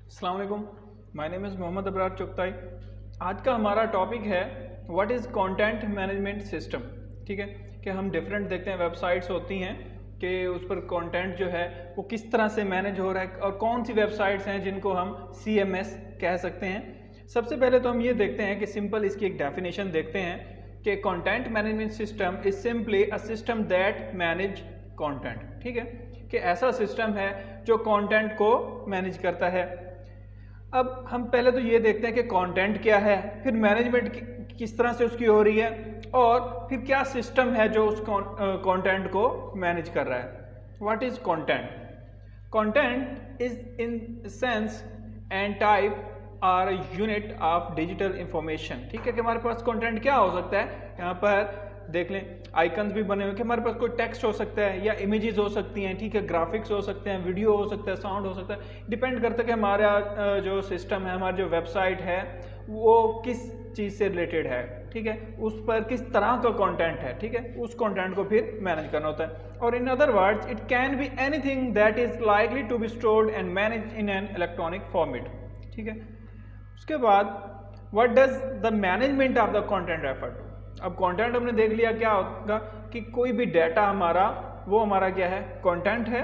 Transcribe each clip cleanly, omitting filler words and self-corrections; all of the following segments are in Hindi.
अस्सलाम वालेकुम, my name is Mohammad Abrar Chughtai. आज का हमारा टॉपिक है what is content management system. ठीक है कि हम डिफरेंट देखते हैं, वेबसाइट्स होती हैं कि उस पर कंटेंट जो है वो किस तरह से मैनेज हो रहा है और कौन सी वेबसाइट्स हैं जिनको हम CMS कह सकते हैं। सबसे पहले तो हम ये देखते हैं कि सिंपल इसकी एक डेफिनेशन देखते हैं कि content management system is simply a system that manage content. ठीक है कि ऐसा सिस्टम है जो कंटेंट को मैनेज करता है। अब हम पहले तो ये देखते हैं कि कंटेंट क्या है, फिर मैनेजमेंट किस तरह से उसकी हो रही है और फिर क्या सिस्टम है जो उस कंटेंट को मैनेज कर रहा है। What is content? Content is in sense and type or unit of digital information. ठीक है कि हमारे पास कंटेंट क्या हो सकता है, यहाँ पर देख लें आइकन्स भी बने हुए कि हमारे पास कोई टेक्स्ट हो सकता है या इमेजेस हो सकती हैं। ठीक है, ग्राफिक्स हो सकते हैं, वीडियो हो सकता है, साउंड हो सकता है। डिपेंड करता है कि हमारा जो सिस्टम है, हमारी जो वेबसाइट है वो किस चीज़ से रिलेटेड है। ठीक है, उस पर किस तरह का कंटेंट है। ठीक है, उस कंटेंट को फिर मैनेज करना होता है। और in other words it can be anything that is likely to be stored and manage in an electronic format. ठीक है, उसके बाद what does the management of the content refer to. अब कंटेंट हमने देख लिया क्या होगा कि कोई भी डाटा हमारा वो हमारा क्या है, कंटेंट है।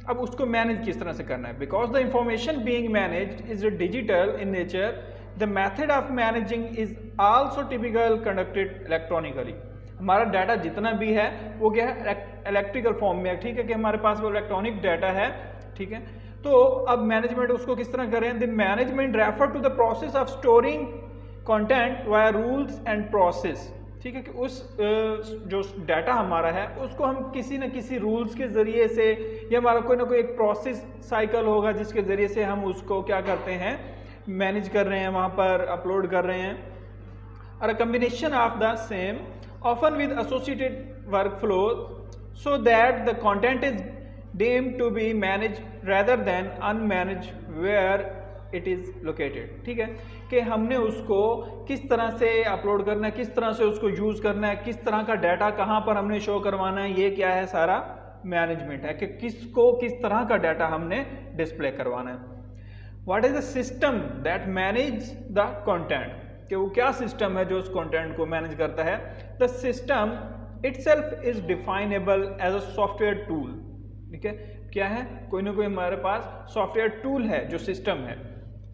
अब उसको मैनेज किस तरह से करना है। Because the information being managed is digital in nature, the method of managing is also typical conducted electronically. हमारा डाटा जितना भी है वो क्या है, इलेक्ट्रिकल फॉर्म में है। ठीक है कि हमारे पास वो इलेक्ट्रॉनिक डाटा है। ठीक है, तो अब मैनेजमेंट उसको किस तरह करें। The management refer to the process of storing content via rules and process. ठीक है कि उस जो डाटा हमारा है उसको हम किसी न किसी रूल्स के ज़रिए से या हमारा कोई ना कोई एक प्रोसेस साइकिल होगा जिसके ज़रिए से हम उसको क्या करते हैं, मैनेज कर रहे हैं, वहाँ पर अपलोड कर रहे हैं। और अ combination of the same often with associated work flow so that the content is deemed to be managed rather than unmanaged where it is located। ठीक है कि हमने उसको किस तरह से अपलोड करना है, किस तरह से उसको यूज़ करना है, किस तरह का डाटा कहाँ पर हमने शो करवाना है, ये क्या है, सारा मैनेजमेंट है कि किसको किस तरह का डाटा हमने डिस्प्ले करवाना है। What is the system that manage the content, कि वो क्या सिस्टम है जो उस कंटेंट को मैनेज करता है। The system itself is definable as a software tool. ठीक है, क्या है, कोई ना कोई हमारे पास सॉफ्टवेयर टूल है जो सिस्टम है।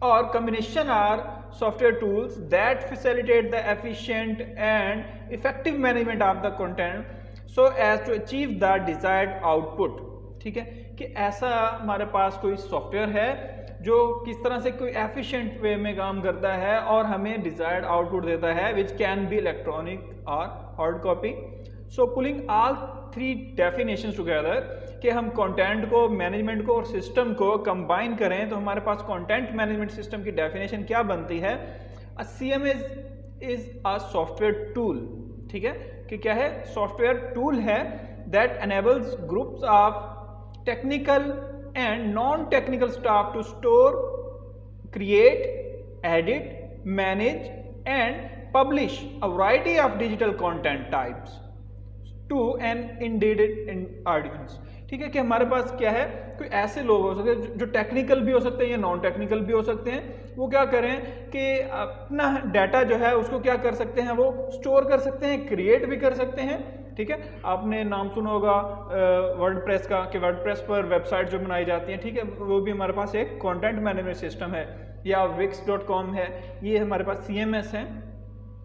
और combination are software tools that facilitate the efficient and effective management of the content so as to achieve the desired output. ठीक है कि ऐसा हमारे पास कोई सॉफ्टवेयर है जो किस तरह से कोई एफिशिएंट वे में काम करता है और हमें डिजायर्ड आउटपुट देता है, विच कैन बी इलेक्ट्रॉनिक और hard copy. So pulling all three definitions together कि हम कंटेंट को, मैनेजमेंट को और सिस्टम को कंबाइन करें तो हमारे पास कंटेंट मैनेजमेंट सिस्टम की डेफिनेशन क्या बनती है। CMS is a software tool. ठीक है कि क्या है, सॉफ्टवेयर टूल है that enables groups of technical and non technical staff to store, create, edit, manage and publish a variety of digital content types to an intended audience। ठीक है कि हमारे पास क्या है, कोई ऐसे लोग हो सकते हैं जो टेक्निकल भी हो सकते हैं या नॉन टेक्निकल भी हो सकते हैं। वो क्या करें कि अपना डाटा जो है उसको क्या कर सकते हैं, वो स्टोर कर सकते हैं, क्रिएट भी कर सकते हैं। ठीक है, आपने नाम सुना होगा वर्डप्रेस का कि वर्डप्रेस पर वेबसाइट जो बनाई जाती हैं, ठीक है, वो भी हमारे पास एक कंटेंट मैनेजमेंट सिस्टम है। या wix.com है, ये हमारे पास CMS है।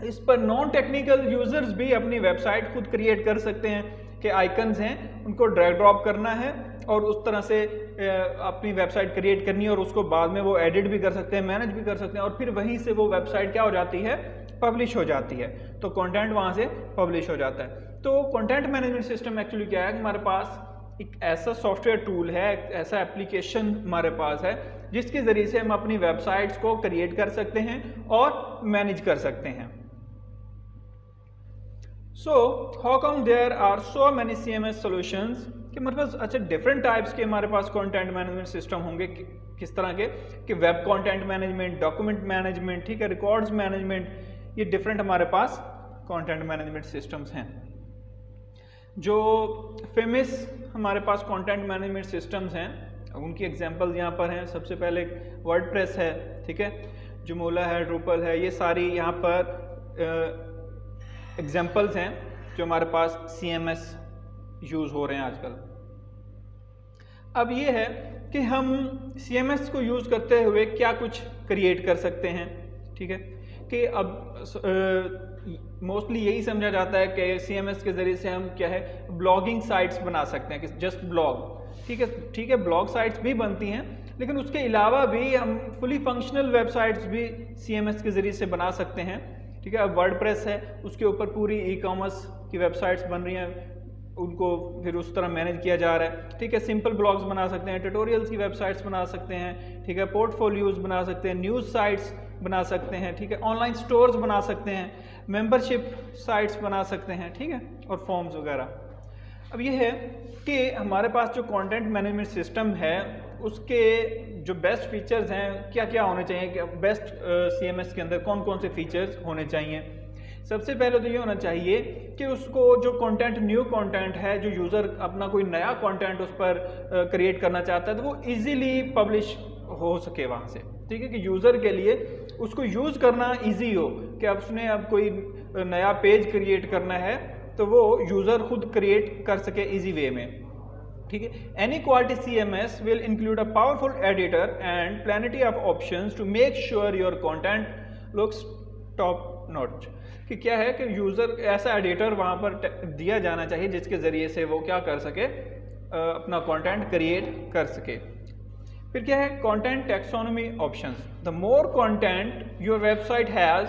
इस पर नॉन टेक्निकल यूजर्स भी अपनी वेबसाइट खुद क्रिएट कर सकते हैं कि आइकन्स हैं उनको ड्रैग ड्रॉप करना है और उस तरह से अपनी वेबसाइट क्रिएट करनी है और उसको बाद में वो एडिट भी कर सकते हैं, मैनेज भी कर सकते हैं और फिर वहीं से वो वेबसाइट क्या हो जाती है, पब्लिश हो जाती है। तो कंटेंट वहाँ से पब्लिश हो जाता है। तो कंटेंट मैनेजमेंट सिस्टम एक्चुअली क्या है, हमारे पास एक ऐसा सॉफ्टवेयर टूल है, ऐसा एप्लीकेशन हमारे पास है जिसके ज़रिए से हम अपनी वेबसाइट्स को क्रिएट कर सकते हैं और मैनेज कर सकते हैं। So how come there are so many CMS solutions कि हमारे पास अच्छा डिफरेंट टाइप्स के हमारे पास कंटेंट मैनेजमेंट सिस्टम होंगे। किस तरह के कि web content management, document management, ठीक है, रिकॉर्ड्स मैनेजमेंट, ये डिफरेंट हमारे पास कंटेंट मैनेजमेंट सिस्टम्स हैं। जो फेमस हमारे पास कंटेंट मैनेजमेंट सिस्टम्स हैं अब उनकी एग्जांपल्स यहाँ पर हैं। सबसे पहले वर्डप्रेस है, ठीक है, जोमोला है, ड्रूपल है, ये सारी यहाँ पर एग्जांपल्स हैं जो हमारे पास CMS यूज़ हो रहे हैं आजकल। अब ये है कि हम CMS को यूज़ करते हुए क्या कुछ क्रिएट कर सकते हैं, ठीक है, कि अब मोस्टली यही समझा जाता है कि CMS के ज़रिए से हम क्या है ब्लॉगिंग साइट्स बना सकते हैं, कि जस्ट ब्लॉग, ठीक है, ब्लॉग साइट्स भी बनती हैं, लेकिन उसके अलावा भी हम फुली फंक्शनल वेबसाइट्स भी CMS के ज़रिए से बना सकते हैं, ठीक है। अब वर्डप्रेस है, उसके ऊपर पूरी ई-कॉमर्स की वेबसाइट्स बन रही हैं, उनको फिर उस तरह मैनेज किया जा रहा है, ठीक है। सिंपल ब्लॉग्स बना सकते हैं, ट्यूटोरियल्स की वेबसाइट्स बना सकते हैं, ठीक है, पोर्टफोलियोज बना सकते हैं, न्यूज़ साइट्स बना सकते हैं, ठीक है, ऑनलाइन स्टोर्स बना सकते हैं, मेंबरशिप साइट्स बना सकते हैं, ठीक है, और फॉर्म्स वगैरह। अब ये है कि हमारे पास जो कंटेंट मैनेजमेंट सिस्टम है उसके जो बेस्ट फीचर्स हैं क्या क्या होने चाहिए, कि बेस्ट CMS के अंदर कौन कौन से फीचर्स होने चाहिए। सबसे पहले तो ये होना चाहिए कि उसको जो कंटेंट, न्यू कंटेंट है, जो यूज़र अपना कोई नया कंटेंट उस पर क्रिएट करना चाहता है तो वो इजीली पब्लिश हो सके वहाँ से, ठीक है, कि यूज़र के लिए उसको यूज़ करना इजी हो, कि अब उसने अब कोई नया पेज क्रिएट करना है तो वो यूज़र खुद क्रिएट कर सके इजी वे में, ठीक है। Any quality CMS will include a powerful editor and plenty of options to make sure your content looks top notch, कि क्या है कि यूज़र ऐसा एडिटर वहाँ पर दिया जाना चाहिए जिसके ज़रिए से वो क्या कर सके, अपना कंटेंट क्रिएट कर सके। फिर क्या है, content taxonomy options. The more content your website has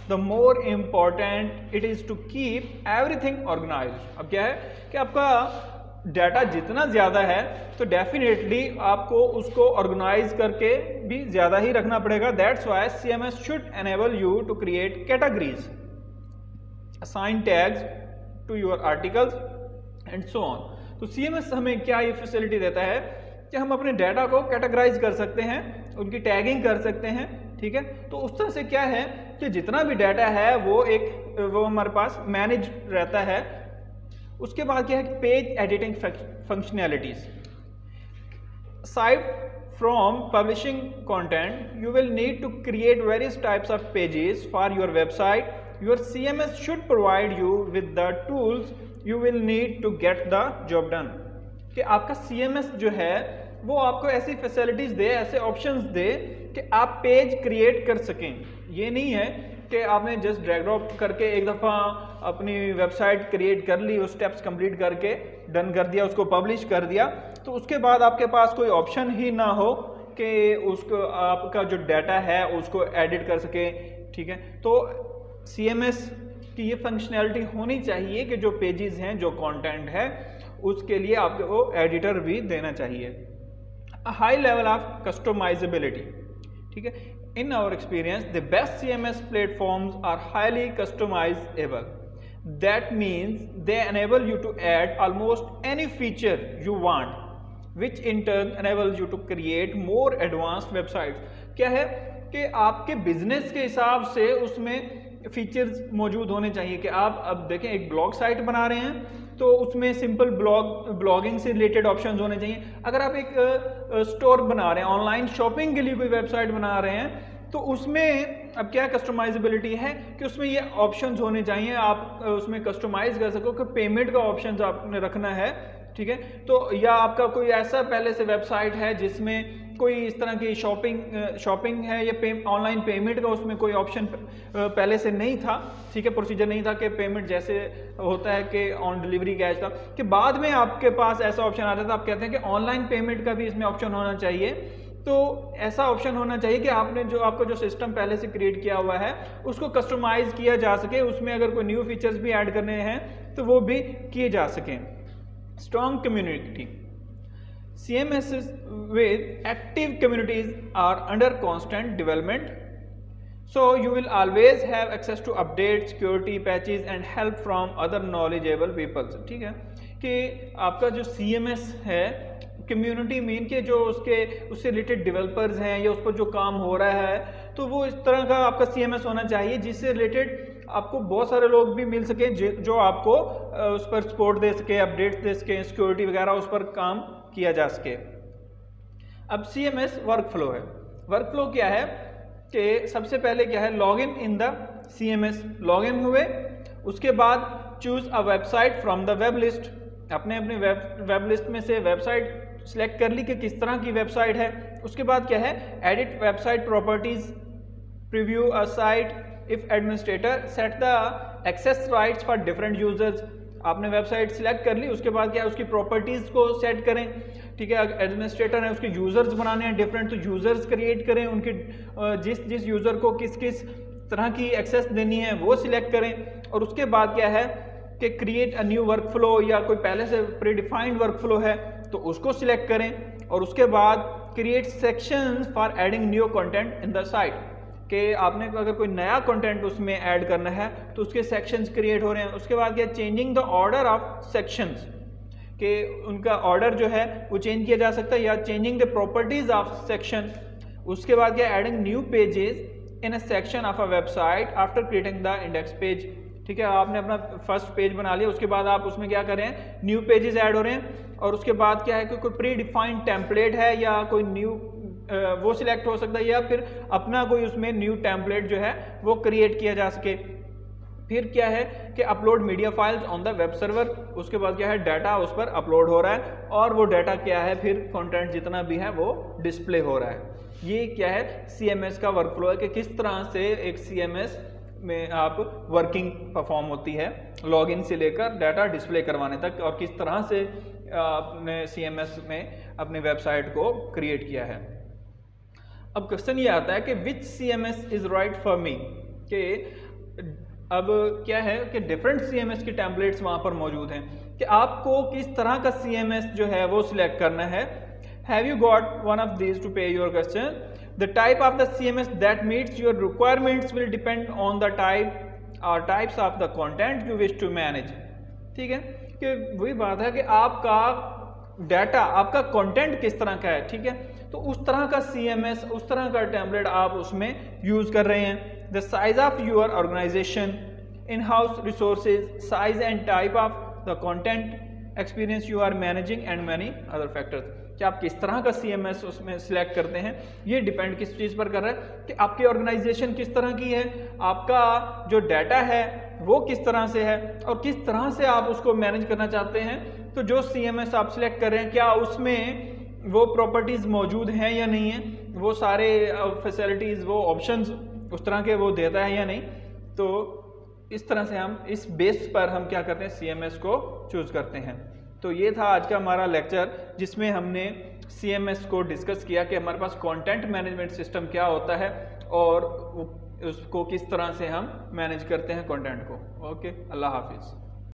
the more important it is to keep everything organised. अब क्या है कि आपका डाटा जितना ज़्यादा है तो डेफिनेटली आपको उसको ऑर्गेनाइज करके भी ज़्यादा ही रखना पड़ेगा। That's why CMS should enable you to create categories, assign tags to your articles and so on। तो CMS हमें क्या ये फैसिलिटी देता है कि हम अपने डाटा को कैटेगराइज कर सकते हैं, उनकी टैगिंग कर सकते हैं, ठीक है। तो उस तरह से क्या है कि जितना भी डाटा है वो हमारे पास मैनेज रहता है। उसके बाद क्या है, page editing functionalities. Aside from publishing content, you will need to create various types of pages for your website। Your CMS should provide you with the tools you will need to get the job done। कि आपका CMS जो है वो आपको ऐसी फैसिलिटीज दे, ऐसे ऑप्शंस दे कि आप पेज क्रिएट कर सकें। ये नहीं है कि आपने जस्ट ड्रैग ड्रॉप करके एक दफ़ा अपनी वेबसाइट क्रिएट कर ली, उस स्टेप्स कंप्लीट करके डन कर दिया, उसको पब्लिश कर दिया, तो उसके बाद आपके पास कोई ऑप्शन ही ना हो कि उसको आपका जो डाटा है उसको एडिट कर सके, ठीक है। तो CMS की ये फंक्शनैलिटी होनी चाहिए कि जो पेजेस हैं, जो कंटेंट है, उसके लिए आपको एडिटर भी देना चाहिए। हाई लेवल ऑफ कस्टमाइजेबिलिटी, ठीक है। In our experience the best CMS platforms are highly customisable. That means they enable you to add almost any feature you want, which in turn enables you to create more advanced websites। क्या है कि आपके बिजनेस के हिसाब से उसमें फीचर्स मौजूद होने चाहिए कि आप अब देखें एक ब्लॉग साइट बना रहे हैं तो उसमें सिंपल ब्लॉगिंग से रिलेटेड ऑप्शंस होने चाहिए। अगर आप एक स्टोर बना रहे हैं, ऑनलाइन शॉपिंग के लिए कोई वेबसाइट बना रहे हैं, तो उसमें अब क्या कस्टमाइजेबिलिटी है कि उसमें ये ऑप्शंस होने चाहिए, आप उसमें कस्टमाइज कर सको कि पेमेंट का ऑप्शन आपने रखना है, ठीक है। तो या आपका कोई ऐसा पहले से वेबसाइट है जिसमें कोई इस तरह की शॉपिंग है या ऑनलाइन पेमेंट का उसमें कोई ऑप्शन पहले से नहीं था, ठीक है, प्रोसीजर नहीं था कि पेमेंट जैसे होता है कि ऑन डिलीवरी कैश था, कि बाद में आपके पास ऐसा ऑप्शन आता था, आप कहते हैं कि ऑनलाइन पेमेंट का भी इसमें ऑप्शन होना चाहिए। तो ऐसा ऑप्शन होना चाहिए कि आपको जो सिस्टम पहले से क्रिएट किया हुआ है उसको कस्टमाइज किया जा सके, उसमें अगर कोई न्यू फीचर्स भी ऐड करने हैं तो वो भी किए जा सकें। Strong community. CMS with active communities are under constant development, so you will always have access to updates, security patches and help from other knowledgeable people। ठीक है कि आपका जो CMS है, कम्युनिटी मीन के जो उससे रिलेटेड डेवलपर्स हैं या उस पर जो काम हो रहा है, तो वो इस तरह का आपका CMS होना चाहिए जिससे रिलेटेड आपको बहुत सारे लोग भी मिल सके जो आपको उस पर सपोर्ट दे सके, अपडेट्स दे सके, सिक्योरिटी वगैरह उस पर काम किया जा सके। अब CMS वर्कफ्लो है। वर्कफ्लो क्या है कि सबसे पहले क्या है, login in the CMS, login हुए, उसके बाद choose a website from the web list, अपने वेब लिस्ट में से वेबसाइट सिलेक्ट कर ली कि किस तरह की वेबसाइट है। उसके बाद क्या है, edit website properties, preview a site if administrator set the access rights for different users. आपने वेबसाइट सिलेक्ट कर ली, उसके बाद क्या है, उसकी प्रॉपर्टीज को सेट करें, ठीक है। एडमिनिस्ट्रेटर है, उसके यूजर्स बनाने हैं डिफरेंट, तो यूजर्स क्रिएट करें, उनके जिस यूजर को किस किस तरह की एक्सेस देनी है वो सिलेक्ट करें। और उसके बाद क्या है कि क्रिएट अ न्यू वर्कफ्लो, या कोई पहले से प्रीडिफाइंड वर्कफ्लो है तो उसको सिलेक्ट करें। और उसके बाद create sections for adding new content in the site, कि आपने अगर कोई नया कंटेंट उसमें ऐड करना है तो उसके सेक्शंस क्रिएट हो रहे हैं। उसके बाद क्या, changing the order of sections, कि उनका ऑर्डर जो है वो चेंज किया जा सकता है, या changing the properties of section. उसके बाद क्या, adding new pages in a section of a website after creating the index page, ठीक है। आपने अपना फर्स्ट पेज बना लिया, उसके बाद आप उसमें क्या कर रहे हैं, न्यू पेजेस ऐड हो रहे हैं। और उसके बाद क्या है कि कोई प्री डिफाइंड टेम्पलेट है या कोई न्यू वो सिलेक्ट हो सकता है, या फिर अपना कोई उसमें न्यू टेम्पलेट जो है वो क्रिएट किया जा सके। फिर क्या है कि upload media files on the web server. उसके बाद क्या है, डाटा उस पर अपलोड हो रहा है, और वो डाटा क्या है, फिर कंटेंट जितना भी है वो डिस्प्ले हो रहा है। ये क्या है, CMS का वर्कफ्लो है कि किस तरह से एक CMS में आप वर्किंग परफॉर्म होती है, लॉगिन से लेकर डाटा डिस्प्ले करवाने तक, और किस तरह से आपने CMS में अपनी वेबसाइट को क्रिएट किया है। अब क्वेश्चन ये आता है कि विच CMS is right for me, कि अब क्या है कि डिफरेंट CMS के टेम्पलेट्स वहाँ पर मौजूद हैं, कि आपको किस तरह का CMS जो है वो सिलेक्ट करना है। Have you got one of these to pay your question. The type of the CMS that meets your requirements will depend on the type or types of the content you wish to manage, ठीक है। कि वही बात है कि आपका डाटा, आपका कंटेंट किस तरह का है, ठीक है, तो उस तरह का CMS, उस तरह का टेम्पलेट आप उसमें यूज कर रहे हैं। The size of your organization, in-house resources, size and type of the content, experience you are managing and many other factors। कि आप किस तरह का CMS उसमें सिलेक्ट करते हैं, ये डिपेंड किस चीज़ पर कर रहा है कि आपकी ऑर्गेनाइजेशन किस तरह की है, आपका जो डाटा है वो किस तरह से है, और किस तरह से आप उसको मैनेज करना चाहते हैं। तो जो CMS आप सिलेक्ट कर रहे हैं, क्या उसमें वो प्रॉपर्टीज़ मौजूद हैं या नहीं है, वो सारे फैसिलिटीज़, वो ऑप्शंस उस तरह के वो देता है या नहीं। तो इस तरह से हम इस बेस पर हम क्या करते हैं, CMS को चूज़ करते हैं। तो ये था आज का हमारा लेक्चर, जिसमें हमने CMS को डिस्कस किया कि हमारे पास कंटेंट मैनेजमेंट सिस्टम क्या होता है और उसको किस तरह से हम मैनेज करते हैं कंटेंट को। ओके, अल्लाह हाफिज़।